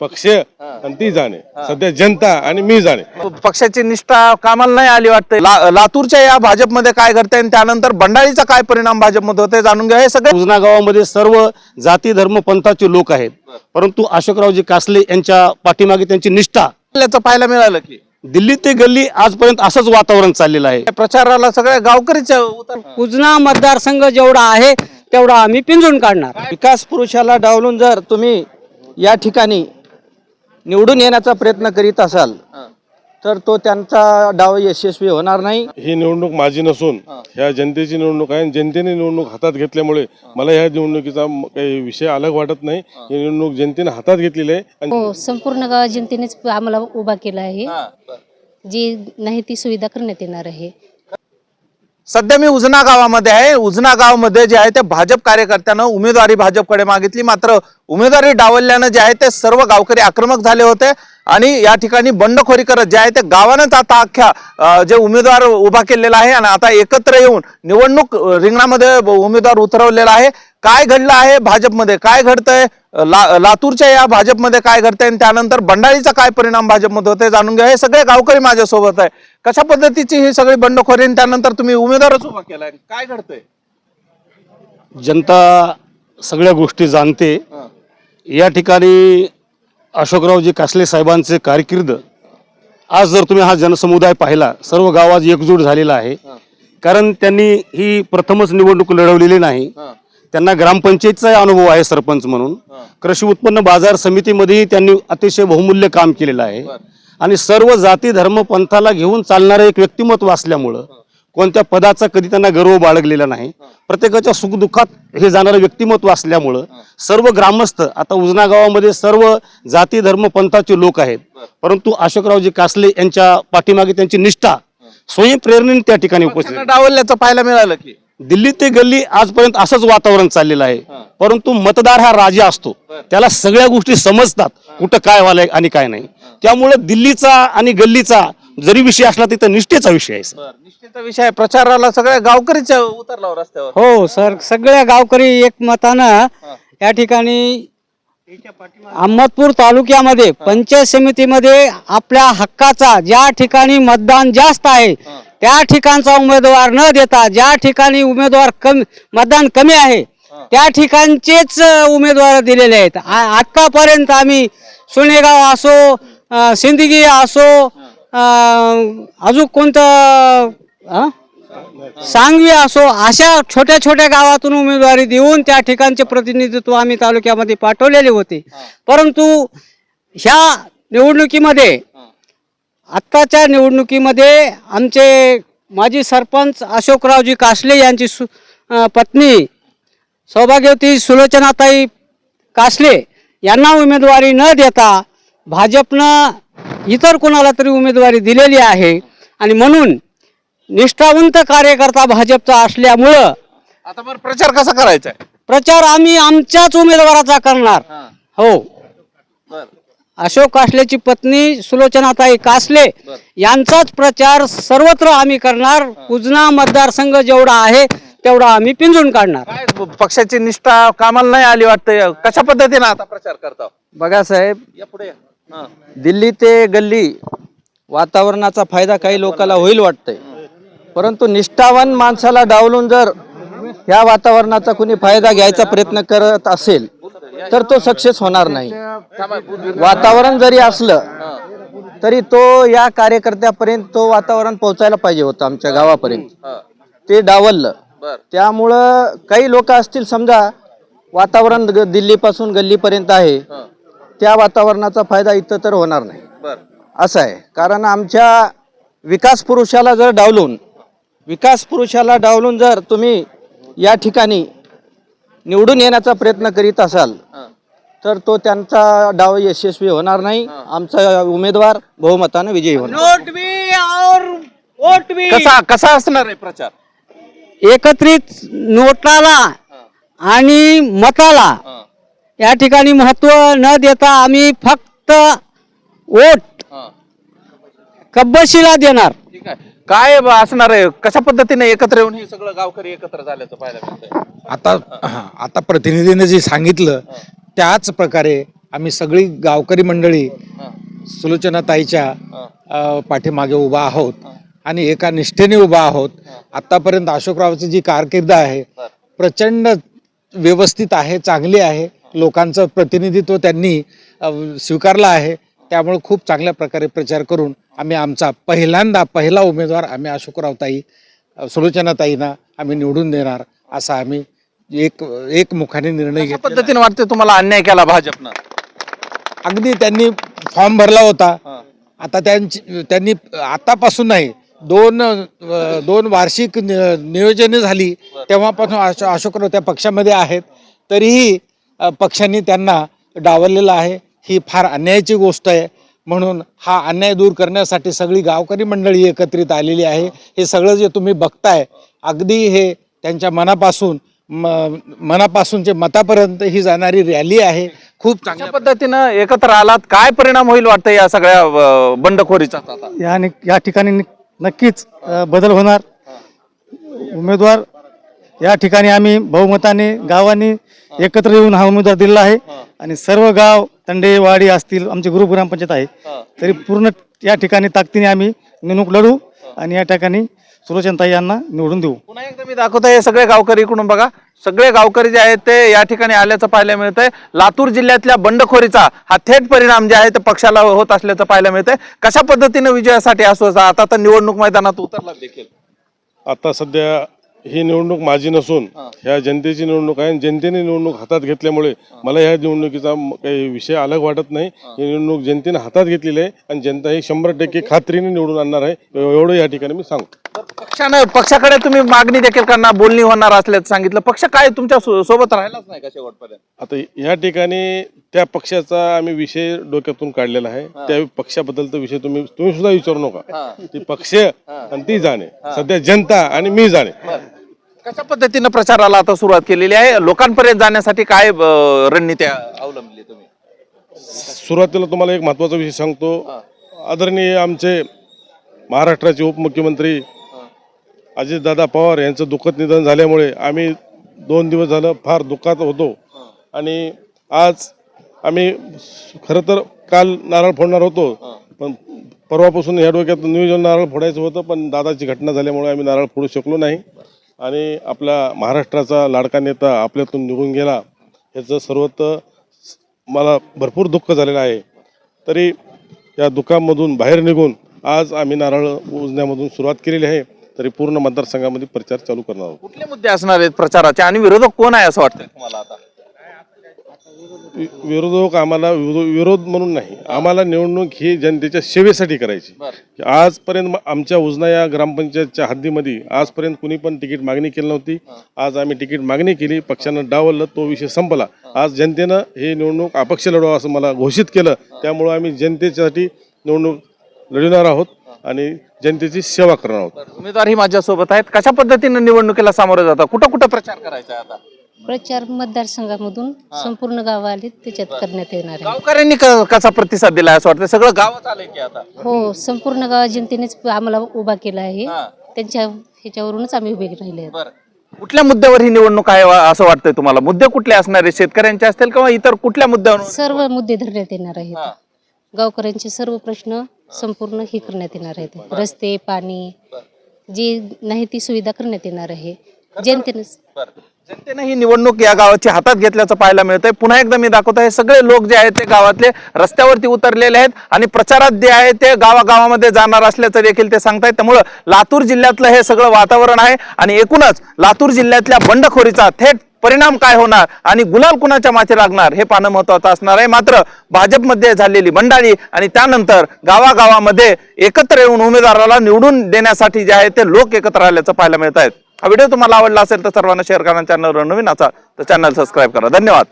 पक्ष आणि ती जाणे, सध्या जनता आणि मी जाणे. पक्षाची निष्ठा कामाला नाही आली वाटते. लातूरच्या या भाजपमध्ये काय घडतंय आणि त्यानंतर बंडाळीचा काय परिणाम भाजपमध्ये होते जाणून घ्या. हे सगळे उजना गावामध्ये सर्व जाती धर्म पंथाचे लोक आहेत, परंतु अशोकरावजी कासले यांच्या पाठीमागे त्यांची निष्ठा याचं पाहायला मिळालं की दिल्ली ते गल्ली आजपर्यंत असंच वातावरण चाललेलं आहे. प्रचाराला सगळ्या गावकरीच उतर. उजना मतदारसंघ जेवढा आहे तेवढा आम्ही पिंजून काढणार. विकास पुरुषाला डावलून जर तुम्ही या ठिकाणी निवडून येण्याचा प्रयत्न करीत असाल तर तो त्यांचा डाव यशस्वी होणार नाही. ही निवडणूक माझी नसून ह्या जनतेची निवडणूक आहे. जनतेने निवडणूक हातात घेतल्यामुळे मला ह्या निवडणुकीचा काही विषय अलग वाटत नाही. ही निवडणूक जनतेने हातात घेतलेली आहे. हो, संपूर्ण गाव जनतेनेच आम्हाला उभा केला आहे. जी नाही ती सुविधा करण्यात येणार आहे. सध्या मी उजना गावामध्ये आहे. उजना गावामध्ये जे आहे ते भाजप कार्यकर्त्यानं उमेदवारी भाजपकडे मागितली, मात्र उमेदवारी डावलल्यानं जे आहे ते सर्व गावकरी आक्रमक झाले होते आणि या ठिकाणी बंडखोरी करत जे आहे ते गावानंच आता अख्ख्या जे उमेदवार उभा केलेला आहे आणि आता एकत्र येऊन निवडणूक रिंगणामध्ये उमेदवार उतरवलेला आहे. काय घडलं आहे भाजपमध्ये, काय घडतंय लातूरच्या या भाजपमध्ये काय घडतंय आणि त्यानंतर बंडाळीचा काय परिणाम भाजपमध्ये होते जाणून घ्या. हे सगळे गावकरी माझ्या सोबत आहे. कशा पद्धतीची ही सगळी बंडखोरी आणि त्यानंतर तुम्ही उमेदवारच उभा केलाय, काय घडतंय? जनता सगळ्या गोष्टी जाणते. या ठिकाणी अशोकरावजी कासले साहेबांचे कारकीर्द आज जर तुम्ही हा जनसमुदाय पाहिला, सर्व गावात एकजूट झालेला आहे. कारण त्यांनी ही प्रथमच निवडणूक लढवलेली नाही. त्यांना ग्रामपंचायतचा अनुभव आहे सरपंच म्हणून. कृषी उत्पन्न बाजार समितीमध्येही त्यांनी अतिशय बहुमूल्य काम केलेलं आहे आणि सर्व जाती धर्म पंथाला घेऊन चालणारं एक व्यक्तिमत्व असल्यामुळं कोणत्या पदाचा कधी त्यांना गर्व बाळगलेला नाही. प्रत्येकाच्या सुखदुःखात हे जाणारं व्यक्तिमत्व असल्यामुळं सर्व ग्रामस्थ आता उजना गावामध्ये सर्व जाती धर्म पंथाचे लोक आहेत, परंतु अशोकरावजी कासले यांच्या पाठीमागे त्यांची निष्ठा स्वयंप्रेरणेने त्या ठिकाणी उपस्थित डावलल्याचं पाहायला मिळालं की दिल्ली ते गल्ली आजपर्यंत असंच वातावरण चाललेलं आहे. परंतु मतदार हा राजा असतो, त्याला सगळ्या गोष्टी समजतात, कुठं काय व्हायलंय आणि काय नाही. त्यामुळे दिल्लीचा आणि गल्लीचा जरी विषय असला तिथं निष्ठेचा विषय आहे. निश्चित विषय प्रचाराला सगळ्या गावकरीच उतरला रस्त्यावर. हो सर, सगळ्या गावकरी एकमतानं या ठिकाणी अहमदपूर तालुक्यामध्ये पंचायत समितीमध्ये आपल्या हक्काचा ज्या ठिकाणी मतदान जास्त आहे त्या ठिकाणचा उमेदवार न देता ज्या ठिकाणी उमेदवार मतदान कमी आहे त्या ठिकाणचेच उमेदवार दिलेले आहेत. आतापर्यंत आम्ही सोनेगाव असो, सिंदगी असो, अजून कोणतं सांगवी असो, अशा छोट्या छोट्या गावातून उमेदवारी देऊन त्या ठिकाणचे प्रतिनिधित्व आम्ही तालुक्यामध्ये पाठवलेले होते. परंतु ह्या निवडणुकीमध्ये आत्ताच्या निवडणुकीमध्ये आमचे माजी सरपंच अशोकरावजी कासले यांची पत्नी सौभाग्यवती सुलोचनाताई कासले यांना उमेदवारी न देता भाजपनं इतर कोणाला तरी उमेदवारी दिलेली आहे आणि म्हणून निष्ठावंत कार्यकर्ता भाजपचा असल्यामुळं आता बरं प्रचार कसा करायचा आहे? प्रचार आम्ही आमच्याच उमेदवाराचा करणार. हो, अशोक कासलेची पत्नी सुलोचनाताई कासले यांचाच प्रचार सर्वत्र आम्ही करणार. उजना मतदारसंघ जेवढा आहे तेवढा आम्ही पिंजून काढणार. काय पक्षाची निष्ठा कामाला नाही आली वाटते, कशा पद्धतीने आता प्रचार करता? बघा साहेब, या पुढे या. दिल्ली ते गल्ली वातावरणाचा फायदा काही लोकांना होईल वाटतंय, परंतु निष्ठावान माणसाला डावलून जर ह्या वातावरणाचा कुणी फायदा घ्यायचा प्रयत्न करत असेल तर तो सक्सेस होणार नाही. वातावरण जरी असलं तरी तो या कार्यकर्त्यापर्यंत तो वातावरण पोहोचायला पाहिजे होतं आमच्या गावापर्यंत. ते डावललं. त्यामुळं काही लोक असतील समजा वातावरण दिल्लीपासून गल्लीपर्यंत आहे, त्या वातावरणाचा फायदा इथं तर होणार नाही असं आहे. कारण आमच्या विकास पुरुषाला डावलून जर तुम्ही या ठिकाणी निवडून येण्याचा प्रयत्न करीत असाल तर तो त्यांचा डाव यशस्वी होणार नाही. आमचा उमेदवार बहुमताने विजयी होणार. नोट मी और वोट मी. कसा असणार आहे प्रचार? एकत्रित नोटाला आणि मताला या ठिकाणी महत्व न देता आम्ही फक्त वोट कब्बशीला देणार. ठीक आहे, काय असणार आहे, कशा पद्धतीने एकत्र येऊन हे सगळं गावकरी एकत्र झाल्याचं पाहायला मिळतंय? आता प्रतिनिधीने जे सांगितलं त्याच प्रकारे आम्ही सगळी गावकरी मंडळी सुलोचनाताईच्या पाठीमागे उभा आहोत आणि एका निष्ठेने उभा आहोत. आतापर्यंत अशोकरावची जी कारकीर्द आहे प्रचंड व्यवस्थित आहे, चांगली आहे. लोकांचं प्रतिनिधित्व त्यांनी स्वीकारलं आहे. त्यामुळे खूप चांगल्या प्रकारे प्रचार करून आम्ही आमचा पहिला उमेदवार आम्ही अशोकरावताई सुलोचनाताईंना आम्ही निवडून देणार असा आम्ही एक मुखाने निर्णय कशा घेतला. पद्धतीने वाटते तुम्हाला अन्याय केला भाजपनं? अगदी त्यांनी फॉर्म भरला होता. आता त्यांनी आतापासून नाही, दोन वार्षिक नियोजने झाली तेव्हापासून अशोकराव त्या पक्षामध्ये आहेत. तरीही पक्षांनी त्यांना डावललेलं आहे. ही फार अन्यायाची गोष्ट आहे. म्हणून हा अन्याय दूर करण्यासाठी सगळी गावकरी मंडळी एकत्रित आलेली आहे. हे सगळं जे तुम्ही बघताय अगदी हे त्यांच्या मनापासूनचे मतापर्यंत ही जाणारी रॅली आहे. खूप चांगल्या पद्धतीनं एकत्र आलात, काय परिणाम होईल वाटतं या सगळ्या बंडखोरीचा? या ठिकाणी नक्कीच बदल होणार. उमेदवार या ठिकाणी आम्ही बहुमताने गावांनी एकत्र येऊन हा उमेदवार दिलेला आहे आणि सर्व गाव तंडेवाडी असतील, आमचे ग्रुप ग्रामपंचायत आहे, तरी पूर्ण या ठिकाणी ताकदीने आम्ही निवडणूक लढू आणि या ठिकाणी सुलोचनाताई यांना निवडून देऊ. पुन्हा एकदा मी दाखवतो हे सगळे गावकरी इकडून बघा. सगळे गावकरी जे आहेत ते या ठिकाणी आल्याचं पाहायला मिळतंय. लातूर जिल्ह्यातल्या बंडखोरीचा हा थेट परिणाम जे आहे ते पक्षाला होत असल्याचं पाहायला मिळतंय. कशा पद्धतीने विजयासाठी असं आता तर निवडणूक मैदानात उतरला देखील. आता सध्या ही निवडणूक माझी नसून ह्या जनतेची निवडणूक आहे. जनतेने निवडणूक हातात घेतल्यामुळे मला ह्या निवडणुकीचा काही विषय अलग वाटत नाही. ही निवडणूक जनतेने हातात घेतलेली आहे आणि जनता ही 100% खात्रीने निवडून आणणार आहे, एवढं या ठिकाणी मी सांगतो. पक्षाकडे तुम्ही मागणी देखील करणार, बोलणी होणार असल्याचं सांगितलं. पक्ष काय तुमच्या सोबत राहिलाच नाही का शेवटपर्यंत? आता या ठिकाणी त्या पक्षाचा आम्ही विषय डोक्यातून काढलेला आहे. त्या पक्षाबद्दलचा विषय तुम्ही सुद्धा विचारू नका. ती पक्ष आणि ती जाणे, सध्या जनता आणि मी जाणे. कशा पद्धतीनं प्रचाराला आता सुरुवात केलेली आहे? लोकांपर्यंत जाण्यासाठी काय रणनीती अवलंबली तुम्ही? सुरुवातीला तुम्हाला एक महत्वाचा विषय सांगतो. आदरणीय आमचे महाराष्ट्राचे उपमुख्यमंत्री अजितदादा पवार यांचं दुःखद निधन झाल्यामुळे आम्ही 2 दिवस झालं फार दुःखात होतो आणि आज आम्ही खरं तर काल नारळ फोडणार होतो, पण परवापासून ह्या डोक्यात नियोजन नारळ फोडायचं होतं, पण दादाची घटना झाल्यामुळे आम्ही नारळ फोडू शकलो नाही आणि आपला महाराष्ट्राचा लाडका नेता आपल्यातून निघून गेला ह्याचं सर्वत्र मला भरपूर दुःख झालेलं आहे. तरी या दुःखामधून बाहेर निघून आज आम्ही नारळ उजण्यामधून सुरुवात केलेली आहे. तरी पूर्ण मतदारसंघामध्ये प्रचार चालू करणार आहोत. कुठले मुद्दे असणार आहेत प्रचाराचे आणि विरोधक कोण आहे असं वाटतंय तुम्हाला? आता विरोधक आम्हाला विरोध म्हणून नाही, आम्हाला निवडणूक ही जनतेच्या सेवेसाठी करायची. आजपर्यंत आमच्या उजना या ग्रामपंचायतच्या हद्दीमध्ये आजपर्यंत कुणी पण तिकीट मागणी केली नव्हती. आज आम्ही तिकीट मागणी केली, पक्षानं डावललं, तो विषय संपला. आज जनतेनं हे निवडणूक अपक्ष लढवा असं मला घोषित केलं. त्यामुळं आम्ही जनतेसाठी निवडणूक लढवणार आहोत आणि जनतेची सेवा करणार आहोत. उमेदवार ही माझ्यासोबत आहेत. कशा पद्धतीने निवडणुकीला सामोरं जातात? कुठं कुठं प्रचार करायचा आहे आता? प्रचार मतदारसंघामधून संपूर्ण गाव आले त्याच्यात करण्यात येणार आहे. गावकऱ्यांनी कसा प्रतिसाद दिला असं वाटतं? सगळं गावच आलंय की आता? हो, संपूर्ण गाव जनतेनेच आम्हाला उभा केला आहे. त्यांच्या ह्याच्यावरूनच आम्ही उभे राहिले आहेत. कुठल्या मुद्द्यावर ही निवडणूक आहे असं वाटतंय तुम्हाला? मुद्दे कुठले असणार आहेत? शेतकऱ्यांचे असतील किंवा इतर कुठल्या मुद्द्यावर? सर्व मुद्दे धरण्यात येणार आहेत. गावकऱ्यांचे सर्व प्रश्न संपूर्ण हे करण्यात येणार आहेत. रस्ते, पाणी, जी नाही ती सुविधा करण्यात येणार आहे. जनतेने ही निवडणूक या गावाची हातात घेतल्याचं पाहायला मिळतंय. पुन्हा एकदा मी दाखवतो, हे सगळे लोक जे आहेत ते गावातले रस्त्यावरती उतरलेले आहेत आणि प्रचारात जे आहे ते गावागावामध्ये जाणार असल्याचं देखील ते सांगतायत. त्यामुळं लातूर जिल्ह्यातलं हे सगळं वातावरण आहे आणि एकूणच लातूर जिल्ह्यातल्या बंडखोरीचा थेट परिणाम काय होणार आणि गुलाल कुणाच्या माथी लागणार हे पाहणं महत्वाचं असणार आहे. मात्र भाजपमध्ये झालेली बंडाळी आणि त्यानंतर गावागावामध्ये एकत्र येऊन उमेदवाराला निवडून देण्यासाठी जे आहे ते लोक एकत्र आल्याचं पाहायला मिळत आहेत. हा व्हिडिओ तुम्हाला आवडला असेल तर सर्वांना शेअर करा. चॅनलवर नवीन असाल तर चॅनल सबस्क्राईब करा. धन्यवाद.